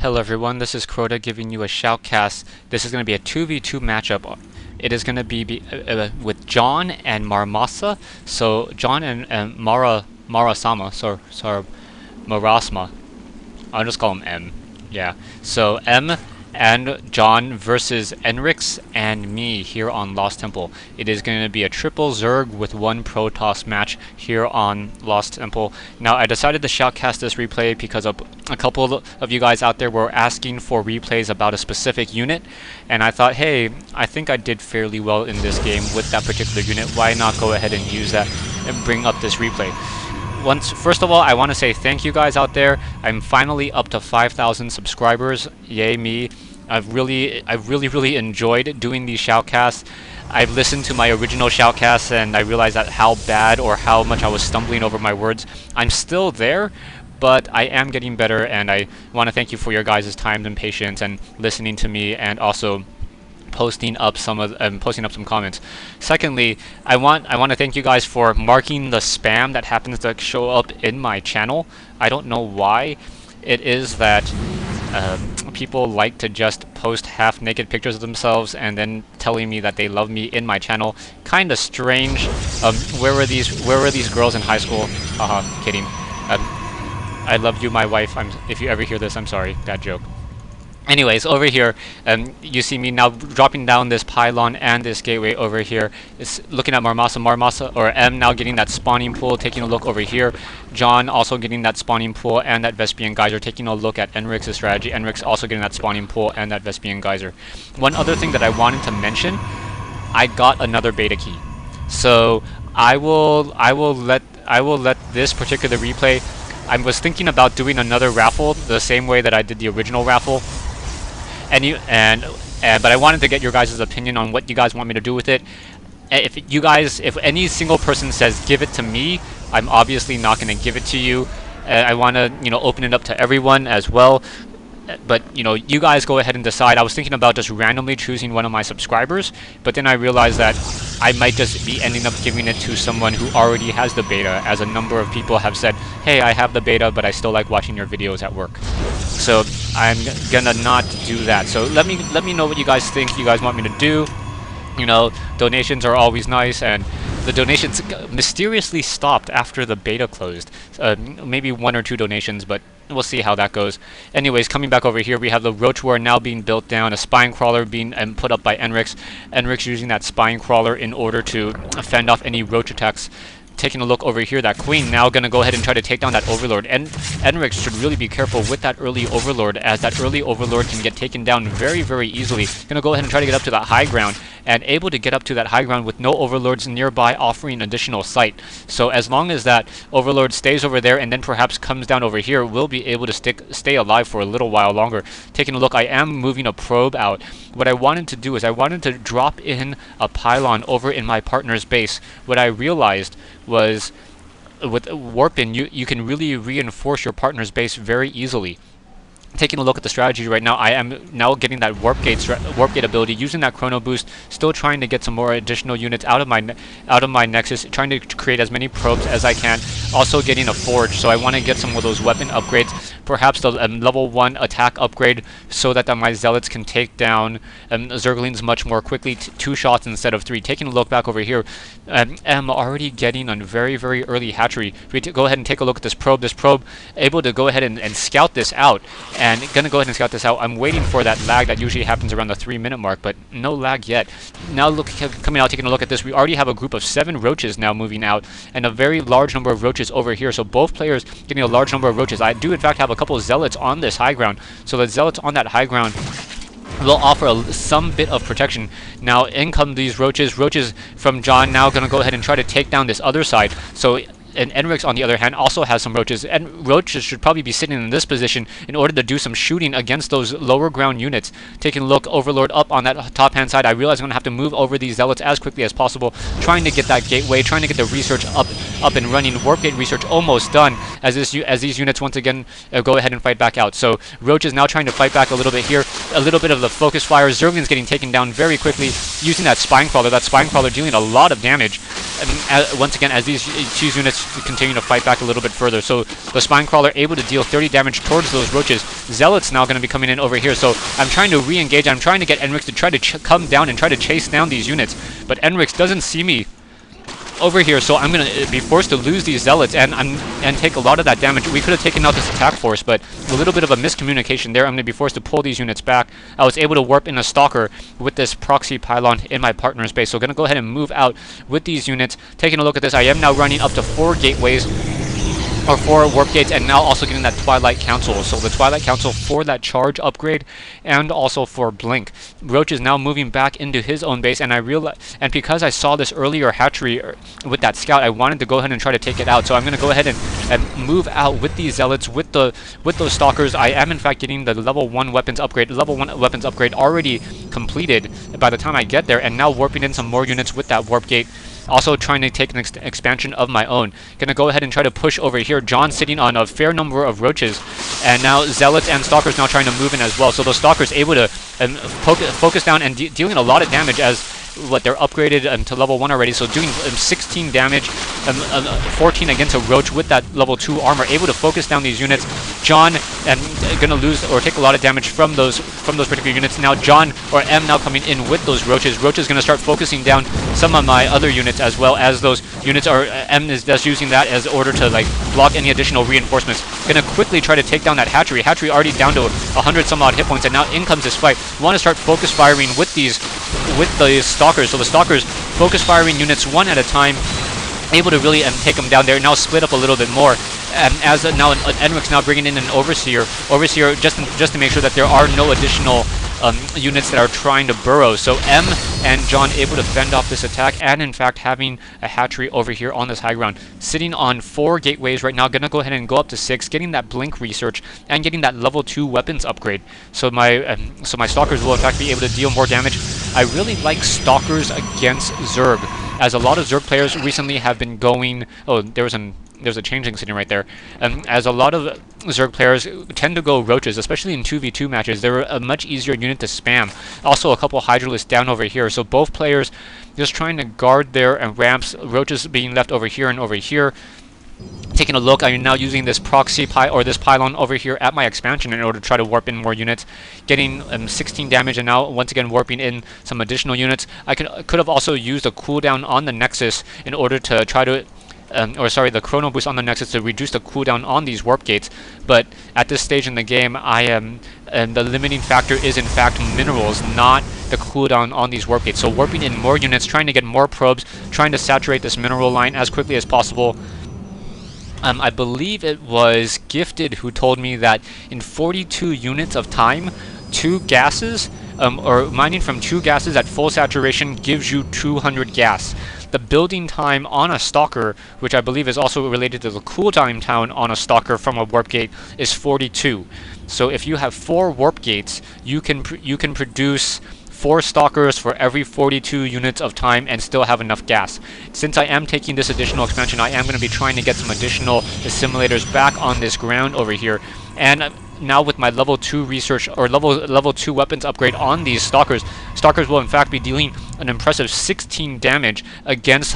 Hello everyone, this is Crota giving you a shoutcast. This is going to be a 2v2 matchup. It is going to be with John and Marmasa. So John and Marasama. Marasama. I'll just call him M. Yeah. So M and John versus Enrix and me here on Lost Temple. It is going to be a triple Zerg with one Protoss match here on Lost Temple. Now I decided to shoutcast this replay because a couple of you guys out there were asking for replays about a specific unit, and I thought, hey, I think I did fairly well in this game with that particular unit. Why not go ahead and use that and bring up this replay? First of all, I want to say thank you guys out there. I'm finally up to 5,000 subscribers. Yay me. I've really enjoyed doing these shoutcasts. I've listened to my original shoutcasts and I realized that how bad or how much I was stumbling over my words. I'm still there, but I am getting better, and I want to thank you for your guys' time and patience and listening to me, and also posting up some comments. Secondly, I want to thank you guys for marking the spam that happens to show up in my channel. I don't know why. It is that people like to just post half-naked pictures of themselves and then telling me that they love me in my channel. Kind of strange. Where were these girls in high school? Haha, kidding. I love you, my wife. If you ever hear this, I'm sorry. Bad joke. Anyways, over here, you see me now dropping down this pylon and this gateway over here. It's looking at Marmasa, or M now getting that spawning pool, taking a look over here. John also getting that spawning pool and that Vespian Geyser, taking a look at Enrix's strategy. Enrix also getting that spawning pool and that Vespian Geyser. One other thing that I wanted to mention, I got another beta key. So I will let this particular replay. I was thinking about doing another raffle the same way that I did the original raffle. But I wanted to get your guys' opinion on what you guys want me to do with it. If any single person says give it to me, I'm obviously not going to give it to you. I want to, open it up to everyone as well. But you guys go ahead and decide. I was thinking about just randomly choosing one of my subscribers, but then I realized that I might just be ending up giving it to someone who already has the beta, as a number of people have said, hey, I have the beta, but I still like watching your videos at work. So I'm gonna not do that. So let me know what you guys think you guys want me to do. Donations are always nice, and the donations mysteriously stopped after the beta closed. Maybe 1 or 2 donations, but we'll see how that goes. Anyways, coming back over here, we have the Roach War now being built down, a Spine Crawler being put up by Enrix. Enrix using that Spine Crawler in order to fend off any Roach attacks. Taking a look over here, that Queen now going to go ahead and try to take down that Overlord. And Enrix should really be careful with that early Overlord, as that early Overlord can get taken down very, very easily. Going to go ahead and try to get up to that high ground, and able to get up to that high ground with no Overlords nearby offering additional sight. So as long as that Overlord stays over there and then perhaps comes down over here, we'll be able to stay alive for a little while longer. Taking a look, I am moving a probe out. What I wanted to do is I wanted to drop in a pylon over in my partner's base. What I realized was with Warpin, you can really reinforce your partner's base very easily. Taking a look at the strategy right now, I am now getting that warp gate ability, using that chrono boost, still trying to get some more additional units out of my nexus, trying to create as many probes as I can. Also getting a forge, so I want to get some of those weapon upgrades, perhaps the level 1 attack upgrade, so that my zealots can take down Zerglings much more quickly, 2 shots instead of 3. Taking a look back over here, I'm already getting a very, very early hatchery. We go ahead and take a look at this probe. This probe able to go ahead and scout this out. And gonna go ahead and scout this out. I'm waiting for that lag that usually happens around the 3-minute mark, but no lag yet. Now coming out, taking a look at this, we already have a group of 7 roaches now moving out, and a very large number of roaches over here. So both players getting a large number of roaches. I do in fact have a couple of zealots on this high ground. So the zealots on that high ground will offer some bit of protection. Now in come these roaches. Roaches from John now gonna go ahead and try to take down this other side. So and Enrix, on the other hand, also has some roaches. And roaches should probably be sitting in this position in order to do some shooting against those lower ground units. Taking a look, Overlord up on that top-hand side. I realize I'm going to have to move over these zealots as quickly as possible, trying to get that gateway, trying to get the research up and running. Warp gate research almost done, as these units once again go ahead and fight back out. So Roach is now trying to fight back a little bit here. A little bit of the focus fire. Zergling's getting taken down very quickly using that Spine Crawler. That Spine Crawler dealing a lot of damage. Once again, as these units continue to fight back a little bit further. So the Spine Crawler able to deal 30 damage towards those roaches. Zealot's now going to be coming in over here. So I'm trying to re-engage. I'm trying to get Enrix to try to come down and try to chase down these units. But Enrix doesn't see me over here, so I'm gonna be forced to lose these zealots and take a lot of that damage. We could have taken out this attack force, but a little bit of a miscommunication there. I'm gonna be forced to pull these units back. I was able to warp in a stalker with this proxy pylon in my partner's base, so gonna go ahead and move out with these units. Taking a look at this, I am now running up to 4 gateways, or 4 warp gates, and now also getting that Twilight Council. So the Twilight Council for that charge upgrade, and also for Blink. Roach is now moving back into his own base, and and because I saw this earlier hatchery with that scout, I wanted to go ahead and try to take it out. So I'm going to go ahead and move out with these zealots, with those stalkers. I am in fact getting the level 1 weapons upgrade. Level 1 weapons upgrade already completed by the time I get there, and now warping in some more units with that warp gate. Also trying to take an expansion of my own. Gonna go ahead and try to push over here. John sitting on a fair number of roaches, and now Zealots and Stalkers now trying to move in as well. So those Stalkers able to focus down and dealing a lot of damage as they're upgraded to level 1 already. So doing 16 damage, 14 against a roach with that level 2 armor, able to focus down these units. John gonna lose or take a lot of damage from those particular units. Now John or M now coming in with those roaches. Roach is gonna start focusing down some of my other units, as well as those units are M is just using that as order to like block any additional reinforcements. Gonna quickly try to take down that hatchery. Hatchery already down to 100 some odd hit points, and now in comes this fight. Want to start focus firing with the stalkers. So the stalkers focus firing units one at a time, able to really take them down there. Now split up a little bit more. As now Enrix now bringing in an overseer just to make sure that there are no additional units that are trying to burrow. So M and John able to fend off this attack, and in fact having a hatchery over here on this high ground, sitting on 4 gateways right now. Gonna go ahead and go up to 6, getting that blink research and getting that level 2 weapons upgrade. So my stalkers will in fact be able to deal more damage. I really like stalkers against Zerg, as a lot of Zerg players recently have been going. Oh, there's a changeling sitting right there. As a lot of Zerg players tend to go roaches, especially in 2v2 matches. They're a much easier unit to spam. Also a couple hydralisks down over here. So both players just trying to guard their ramps. Roaches being left over here and over here. Taking a look, I'm now using this proxy this pylon over here at my expansion in order to try to warp in more units, getting 16 damage, and now once again warping in some additional units. I could have also used a cooldown on the Nexus in order to try to the chrono boost on the Nexus to reduce the cooldown on these warp gates. But at this stage in the game, the limiting factor is in fact minerals, not the cooldown on these warp gates. So warping in more units, trying to get more probes, trying to saturate this mineral line as quickly as possible. I believe it was Gifted who told me that in 42 units of time, 2 gases, or mining from 2 gases at full saturation gives you 200 gas. The building time on a stalker, which I believe is also related to the cooldown time on a stalker from a warp gate, is 42. So if you have 4 warp gates, you can produce 4 stalkers for every 42 units of time and still have enough gas. Since I am taking this additional expansion, I am going to be trying to get some additional assimilators back on this ground over here. And now with my level 2 research or level 2 weapons upgrade on these stalkers will in fact be dealing an impressive 16 damage against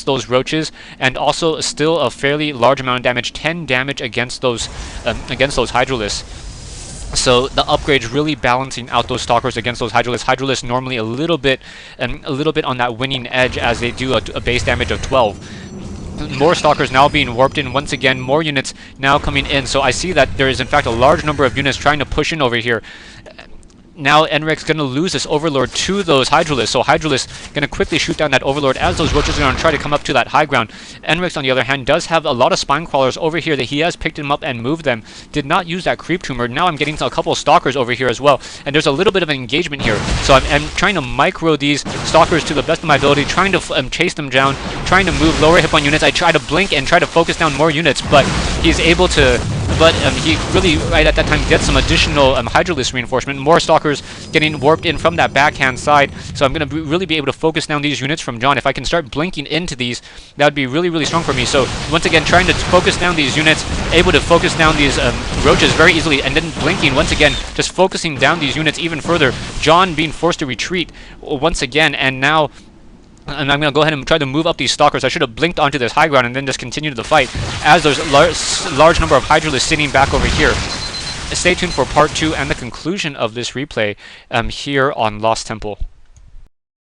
those roaches, and also still a fairly large amount of damage, 10 damage against those hydralisks. So the upgrades really balancing out those stalkers against those hydralisks. Hydralisks normally a little bit on that winning edge, as they do a base damage of 12. More stalkers now being warped in once again, more units now coming in. So I see that there is in fact a large number of units trying to push in over here. Now Enrix going to lose this Overlord to those Hydralisks, so Hydralisks going to quickly shoot down that Overlord as those roaches are going to try to come up to that high ground. Enrix, on the other hand, does have a lot of Spine Crawlers over here that he has picked them up and moved them. Did not use that Creep Tumor. Now I'm getting a couple of Stalkers over here as well, and there's a little bit of an engagement here. So I'm trying to micro these Stalkers to the best of my ability, trying to chase them down, trying to move lower hit point units. I try to blink and try to focus down more units, but he's able to... But he really, right at that time, gets some additional Hydralisk reinforcement. More Stalkers getting warped in from that backhand side. So I'm going to really be able to focus down these units from John. If I can start blinking into these, that would be really, really strong for me. So once again, trying to focus down these units, able to focus down these roaches very easily, and then blinking once again, just focusing down these units even further. John being forced to retreat once again, and now And I'm going to go ahead and try to move up these stalkers. I should have blinked onto this high ground and then just continued the fight, as there's a large number of Hydralisks sitting back over here. Stay tuned for part 2 and the conclusion of this replay here on Lost Temple.